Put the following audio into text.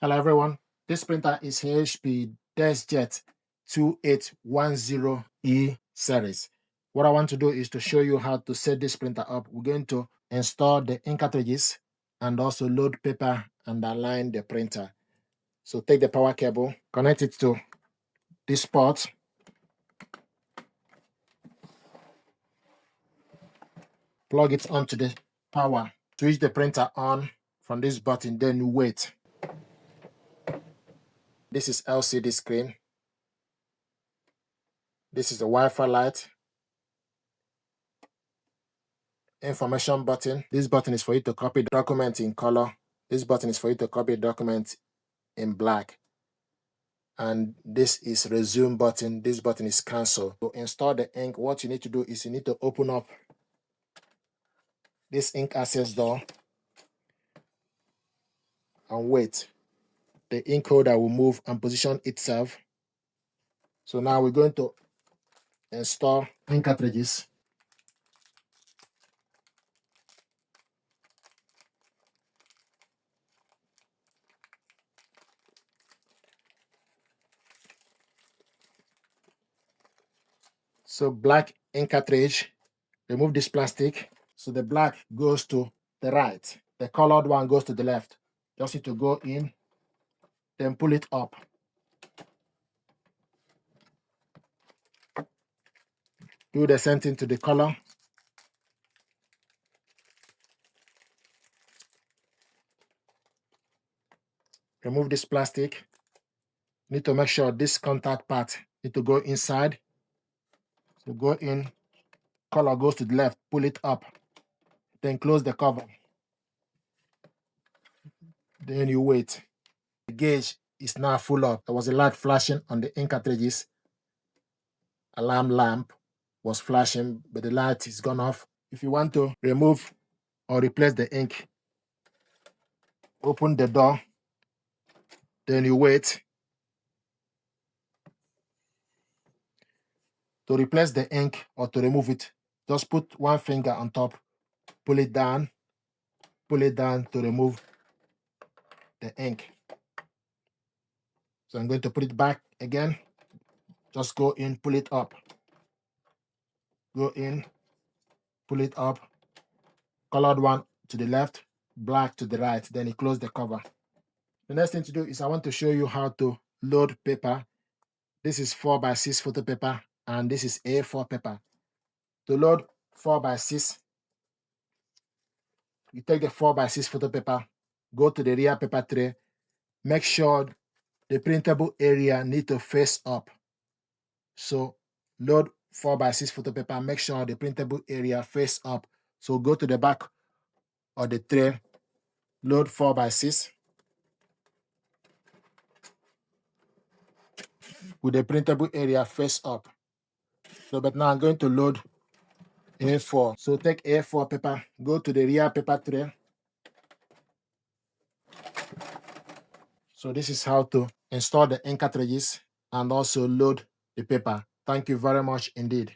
Hello everyone, this printer is HP Deskjet 2810E series. What I want to do is to show you how to set this printer up. We're going to install the ink cartridges and also load paper and align the printer. So take the power cable, connect it to this port, plug it onto the power, switch the printer on from this button, then you wait. This is LCD screen. This is the Wi-Fi light. Information button. This button is for you to copy the document in color. This button is for you to copy the document in black. And this is resume button. This button is cancel. To install the ink, what you need to do is you need to open up this ink access door and wait. The ink holder will move and position itself. So now we're going to install ink cartridges. So black ink cartridge, remove this plastic. So the black goes to the right. The colored one goes to the left. Just need to go in, then pull it up. Do the same thing to the color. Remove this plastic. Need to make sure this contact part need to go inside. So go in, color goes to the left, pull it up, then close the cover. Then you wait. The gauge is now full up. There was a light flashing on the ink cartridges. Alarm lamp was flashing, but the light is gone off. If you want to remove or replace the ink, open the door, then you wait. To replace the ink or to remove it, just put one finger on top, pull it down to remove the ink. So I'm going to put it back again. Just go in, pull it up. Go in, pull it up. Colored one to the left, black to the right. Then you close the cover. The next thing to do is I want to show you how to load paper. This is 4x6 photo paper and this is A4 paper. To load 4x6, you take the 4x6 photo paper, go to the rear paper tray, make sure the printable area need to face up. So load 4x6 photo paper, make sure the printable area face up. So go to the back of the tray, load 4x6 with the printable area face up. So but now I'm going to load A4. So take A4 paper, go to the rear paper tray. So this is how to install the ink cartridges and also load the paper. Thank you very much indeed.